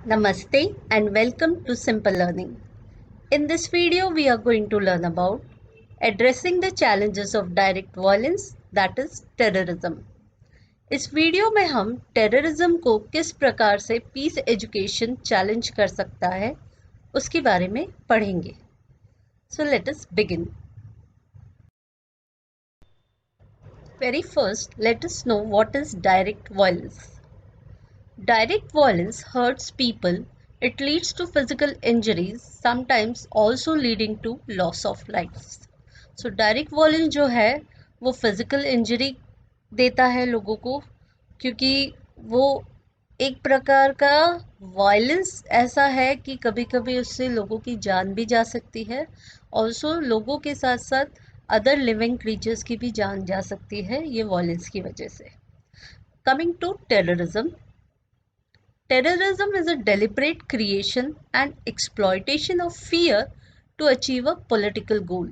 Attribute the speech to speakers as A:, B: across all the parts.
A: Namaste and welcome to Simple Learning. In this video, we are going to learn about addressing the challenges of direct violence, that is terrorism. इस video में हम terrorism को किस प्रकार से piece education challenge कर सकता है उसके बारे में पढ़ेंगे. So let us begin. Very first, let us know what is direct violence. Direct violence hurts people. It leads to physical injuries, sometimes also leading to loss of lives. So direct violence जो है वो physical injury देता है लोगों को, क्योंकि वो एक प्रकार का वायलेंस ऐसा है कि कभी कभी उससे लोगों की जान भी जा सकती है. ऑल्सो लोगों के साथ साथ अदर लिविंग क्रीचर्स की भी जान जा सकती है ये वायलेंस की वजह से. Coming to terrorism. Terrorism is a deliberate creation and exploitation of fear to achieve a political goal.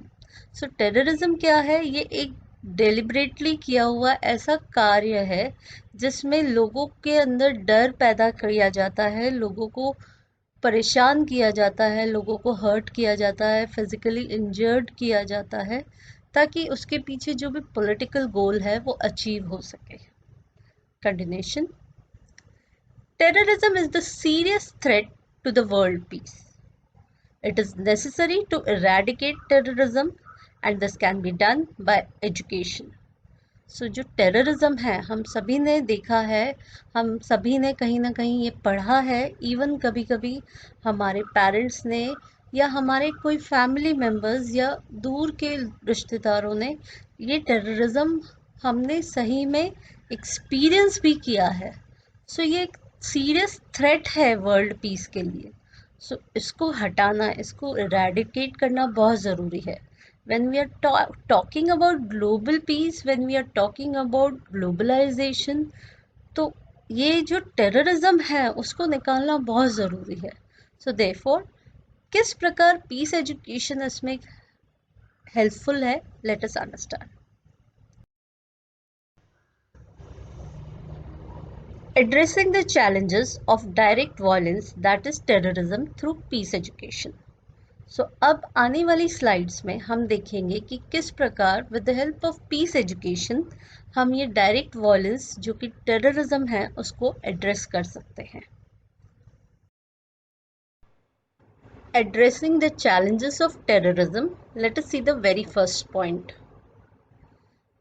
A: So terrorism क्या है? ये एक deliberately किया हुआ ऐसा कार्य है जिसमें लोगों के अंदर डर पैदा किया जाता है, लोगों को परेशान किया जाता है, लोगों को हर्ट किया जाता है, फिजिकली इंजर्ड किया जाता है, ताकि उसके पीछे जो भी पॉलिटिकल गोल है वो अचीव हो सके. Continuation. Terrorism is the serious threat to the world peace. It is necessary to eradicate terrorism and this can be done by education. So जो terrorism है हम सभी ने देखा है, हम सभी ने कहीं ना कहीं ये पढ़ा है. इवन कभी कभी हमारे पेरेंट्स ने या हमारे कोई फैमिली मेम्बर्स या दूर के रिश्तेदारों ने ये टेररिज्म हमने सही में एक्सपीरियंस भी किया है. सो ये एक सीरियस थ्रेट है वर्ल्ड पीस के लिए. सो इसको हटाना, इसको इरेडिकेट करना बहुत ज़रूरी है. when we are talking about global peace, when we are talking about globalization, तो ये जो टेररिज्म है उसको निकालना बहुत ज़रूरी है. सो therefore किस प्रकार पीस एजुकेशन इसमें हेल्पफुल है, let us understand. Addressing the challenges of direct violence, that is terrorism, through peace education. So अब आने वाली स्लाइड्स में हम देखेंगे कि किस प्रकार with the help of peace education हम ये डायरेक्ट वायलेंस जो कि टेररिज्म है उसको एड्रेस कर सकते हैं. Addressing the challenges of terrorism, let us see the very first point.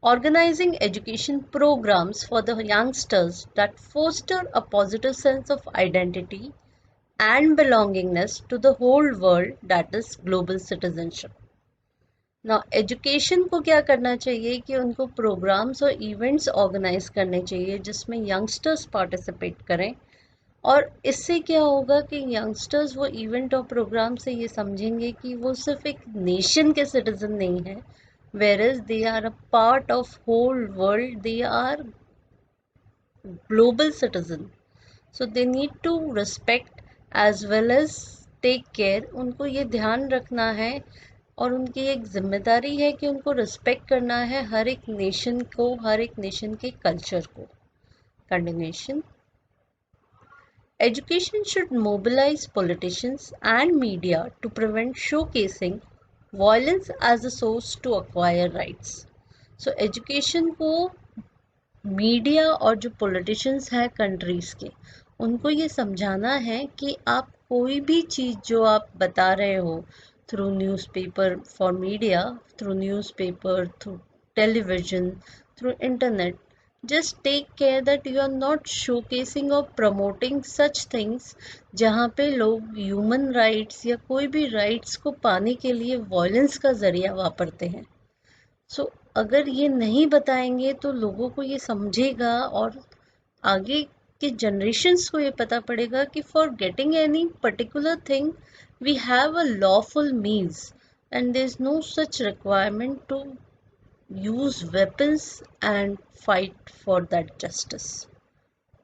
A: Organizing education programs for the youngsters that foster a positive sense of identity and belongingness to the whole world, that is global citizenship. Now education को क्या करना चाहिए कि उनको programs और events organize करने चाहिए जिसमें youngsters participate करें. और इससे क्या होगा कि youngsters वो event और program से ये समझेंगे कि वो सिर्फ एक nation के citizen नहीं है, whereas they are a part of whole world, they are global citizen. So they need to respect as well as take care. उनको ये ध्यान रखना है और उनकी एक जिम्मेदारी है कि उनको रिस्पेक्ट करना है हर एक नेशन को, हर एक नेशन के कल्चर को. Continuation. Education should mobilize politicians and media to prevent showcasing violence as a source to acquire rights. So education को मीडिया और जो पॉलिटिशियंस हैं कंट्रीज़ के, उनको ये समझाना है कि आप कोई भी चीज़ जो आप बता रहे हो through newspaper for media, through newspaper, through television, through internet, just take care that you are not showcasing or promoting such things जहाँ पे लोग ह्यूमन राइट्स या कोई भी राइट्स को पाने के लिए वायलेंस का ज़रिया वापरते हैं. सो अगर ये नहीं बताएंगे तो लोगों को ये समझेगा और आगे के जनरेशन्स को ये पता पड़ेगा कि for getting any particular thing we have a lawful means and there is no such requirement to use weapons and fight for that justice.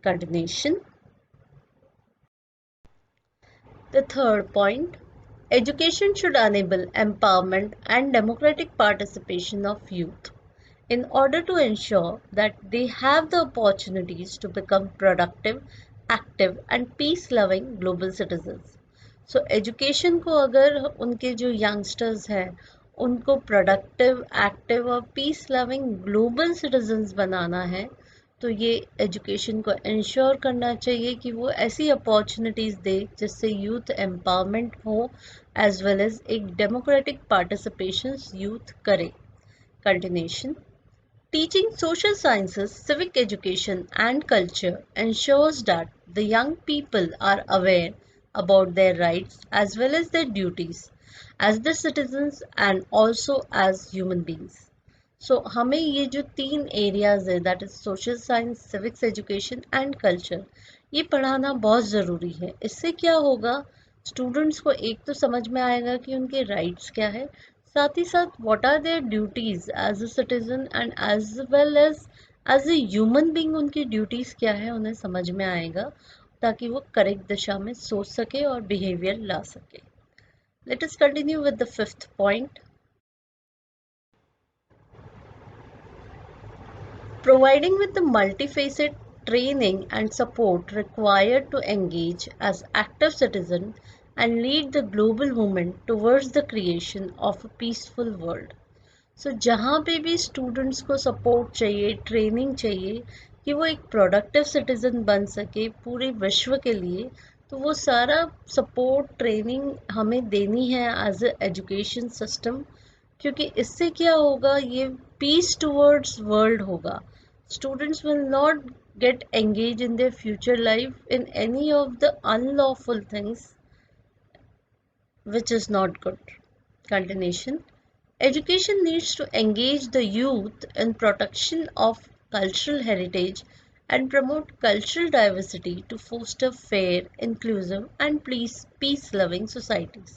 A: Continuation. The third point, education should enable empowerment and democratic participation of youth in order to ensure that they have the opportunities to become productive active and peace-loving global citizens. So education को अगर उनके जो youngsters हैं उनको productive, active और peace loving global citizens बनाना है, तो ये एजुकेशन को इंश्योर करना चाहिए कि वो ऐसी अपॉर्चुनिटीज़ दे जिससे यूथ एम्पावरमेंट हो, एज वेल एज एक डेमोक्रेटिक पार्टिसिपेशन यूथ करे. Continuation. Teaching social sciences, civic education, and culture ensures that the young people are aware about their rights as well as their duties as the citizens and also as human beings. So हमें ये जो तीन areas है, that is social science, civics education and culture, ये पढ़ाना बहुत ज़रूरी है. इससे क्या होगा, स्टूडेंट्स को एक तो समझ में आएगा कि उनके राइट्स क्या है, साथ ही साथ what are their duties as a citizen and as well as a human being, उनकी ड्यूटीज़ क्या है उन्हें समझ में आएगा, ताकि वो करेक्ट दिशा में सोच सके और बिहेवियर ला सके. Let us continue with the fifth point. Providing with the multifaceted training and support required to engage as active citizens and lead the global movement towards the creation of a peaceful world. So जहाँ पे भी students को support चाहिए, training चाहिए कि वो एक productive citizen बन सके पूरे विश्व के लिए, तो वो सारा सपोर्ट ट्रेनिंग हमें देनी है एज ए एजुकेशन सिस्टम. क्योंकि इससे क्या होगा, ये पीस टुवर्ड्स वर्ल्ड होगा. Students will not get engaged in their future life in any of the unlawful things, which is not good. Continuation. Education needs to engage the youth in protection of cultural heritage and promote cultural diversity to foster fair, inclusive and peace-loving societies.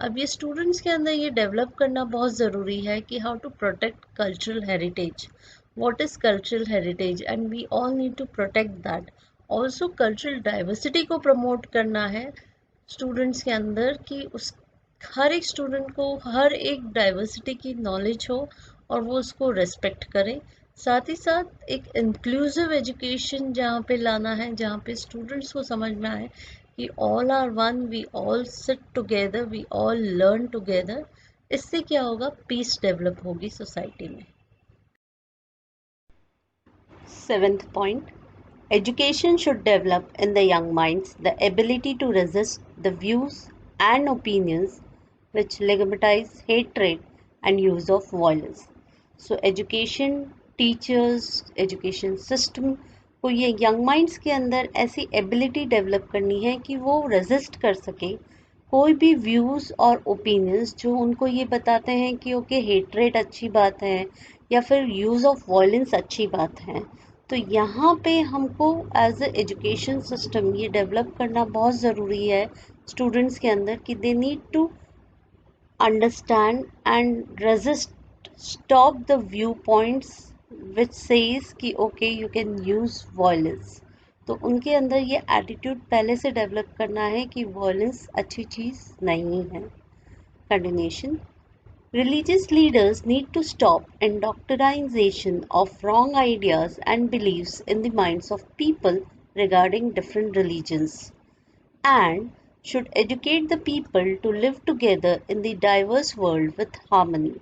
A: अब ये students के अंदर ये develop करना बहुत ज़रूरी है कि how to protect cultural heritage. What is cultural heritage and we all need to protect that. Also cultural diversity को प्रमोट करना है स्टूडेंट्स के अंदर कि उस हर एक स्टूडेंट को हर एक डाइवर्सिटी की नॉलेज हो और वो उसको रेस्पेक्ट करे. साथ ही साथ एक इंक्लूसिव एजुकेशन जहाँ पे लाना है, जहाँ पे स्टूडेंट्स को समझ में आए कि all are one, we all sit together, we all learn together. इससे क्या होगा, पीस डेवलप होगी सोसाइटी में. Seventh point. Education should develop in the young minds the ability to resist the views and opinions which legitimize hatred and use of violence. So education, teachers, education system को ये young minds के अंदर ऐसी ability develop करनी है कि वो resist कर सके कोई भी व्यूज़ और ओपिनियंस जो उनको ये बताते हैं कि ओके हेट्रेट अच्छी बात है या फिर यूज़ ऑफ वायलेंस अच्छी बात है. तो यहाँ पे हमको एज ए एजुकेशन सिस्टम ये डेवलप करना बहुत ज़रूरी है स्टूडेंट्स के अंदर कि they need to understand and resist, stop the view points which says कि okay you can use violence. तो उनके अंदर ये एटीट्यूड पहले से डेवलप करना है कि वायलेंस अच्छी चीज़ नहीं है. Continuation. Religious leaders need to stop indoctrination of wrong ideas and beliefs in the minds of people regarding different religions and should educate the people to live together in the diverse world with harmony.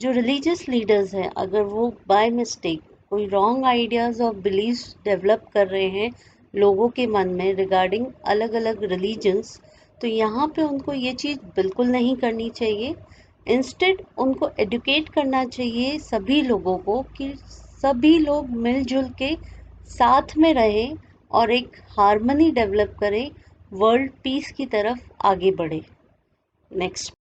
A: जो religious leaders हैं, अगर वो by mistake कोई wrong ideas और beliefs develop कर रहे हैं लोगों के मन में रिगार्डिंग अलग अलग रिलीजन्स, तो यहाँ पे उनको ये चीज़ बिल्कुल नहीं करनी चाहिए. इंस्टेड उनको एडुकेट करना चाहिए सभी लोगों को कि सभी लोग मिलजुल के साथ में रहें और एक हार्मनी डेवलप करें, वर्ल्ड पीस की तरफ आगे बढ़े. Next.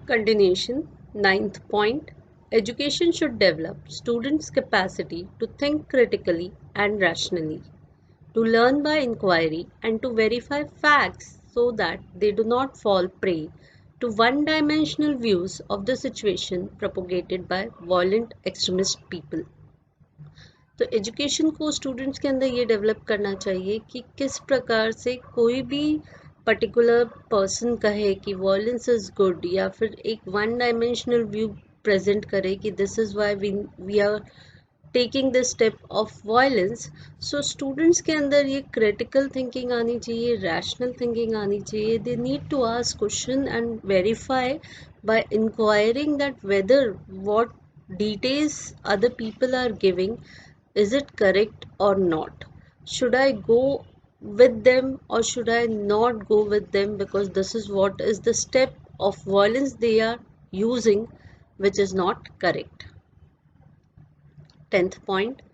A: Continuation. Ninth point. Education should develop students' capacity to think critically and rationally, to learn by inquiry and to verify facts so that they do not fall prey to one-dimensional views of the situation propagated by violent extremist people. तो education को students के अंदर ये develop करना चाहिए कि किस प्रकार से कोई भी पर्टिकुलर पर्सन कहे कि वायलेंस इज़ गुड या फिर एक वन डायमेंशनल व्यू प्रेजेंट करे कि this is why we are taking the step of violence. So students के अंदर ये क्रिटिकल थिंकिंग आनी चाहिए, रैशनल थिंकिंग आनी चाहिए। They need to ask question and verify by inquiring that whether what details other people are giving, is it correct or not? Should I go with them or should I not go with them, because this is what is the step of violence they are using, which is not correct. 10th point,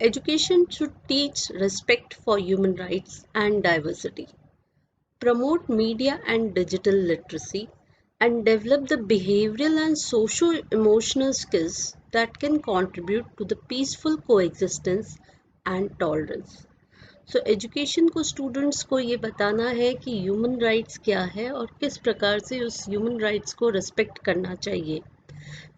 A: education should teach respect for human rights and diversity, promote media and digital literacy, and develop the behavioral and socio-emotional skills that can contribute to the peaceful coexistence and tolerance. So education को students को ये बताना है कि human rights क्या है और किस प्रकार से उस ह्यूमन राइट्स को रिस्पेक्ट करना चाहिए।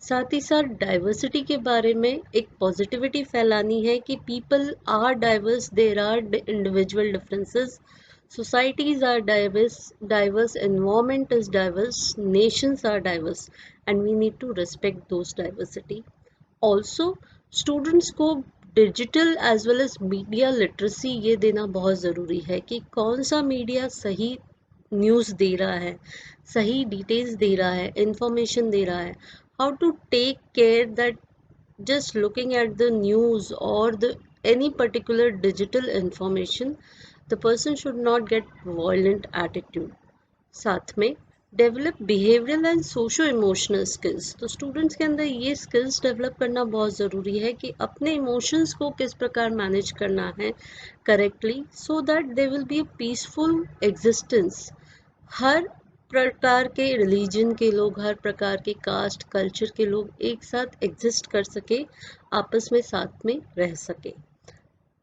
A: साथ ही साथ डाइवर्सिटी के बारे में एक पॉजिटिविटी फैलानी है कि people are diverse, there are individual differences, societies are diverse, environment is diverse, nations are diverse, and we need to respect those diversity. Also students को digital as well as media literacy ये देना बहुत ज़रूरी है कि कौन सा media सही न्यूज़ दे रहा है, सही डिटेल्स दे रहा है, इंफॉर्मेशन दे रहा है, how to take care that just looking at the news or the any particular digital information, the person should not get violent attitude. साथ में develop behavioural and socio emotional skills, तो students के अंदर ये skills develop करना बहुत ज़रूरी है कि अपने इमोशंस को किस प्रकार मैनेज करना है correctly, so that they will be a peaceful existence. हर प्रकार के रिलीजन के लोग, हर प्रकार के कास्ट कल्चर के लोग एक साथ एग्जिस्ट कर सके, आपस में साथ में रह सके।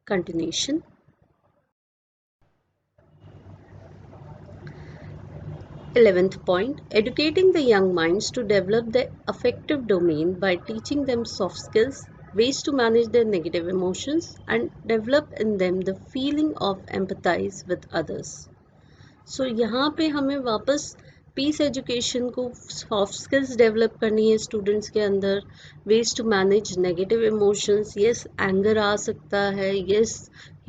A: Continuation. 11th point, educating the young minds to develop their affective domain by teaching them soft skills, ways to manage their negative emotions, and develop in them the feeling of empathize with others. So यहाँ पे हमें वापस peace education को soft skills develop करनी है students के अंदर, ways to manage negative emotions. Yes, anger आ सकता है, यस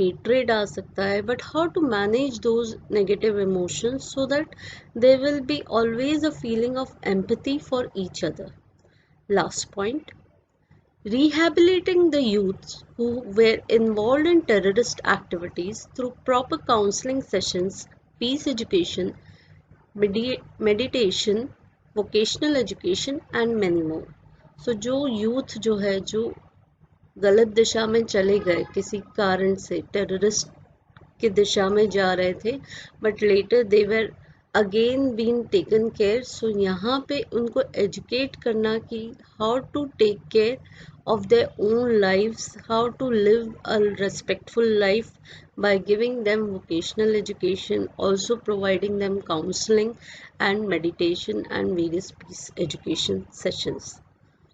A: हेट्रेड आ सकता है, but how to manage those negative emotions so that there will be always a feeling of empathy for each other. Last point, rehabilitating the youths who were involved in terrorist activities through proper counseling sessions, peace education, meditation, vocational education and many more. So जो youth जो है, जो गलत दिशा में चले गए किसी कारण से, टेररिस्ट की दिशा में जा रहे थे, but later they were again been taken care. So यहाँ पे उनको एजुकेट करना कि how to take care of their own lives, how to live a respectful life by giving them vocational education, also providing them counseling and meditation and various peace education sessions.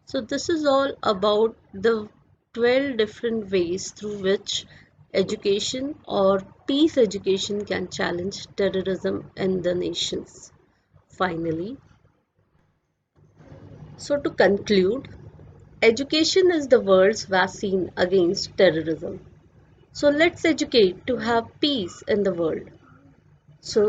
A: So this is all about the 12 different ways through which education or peace education can challenge terrorism in the nations. Finally, so to conclude, education is the world's vaccine against terrorism. So let's educate to have peace in the world. So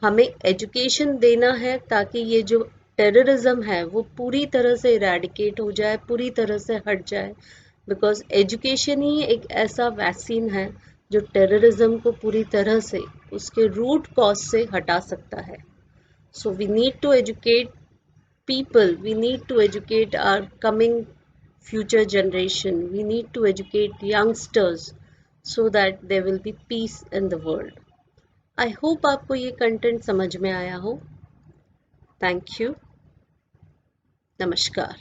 A: हमें education देना है ताकि ये जो terrorism है वो पूरी तरह से eradicate हो जाए, पूरी तरह से हट जाए, because education ही एक ऐसा vaccine है जो terrorism को पूरी तरह से उसके root cause से हटा सकता है. So we need to educate people, we need to educate our coming future generation, we need to educate youngsters so that there will be peace in the world. I hope आपको ये content समझ में आया हो. Thank you. नमस्कार.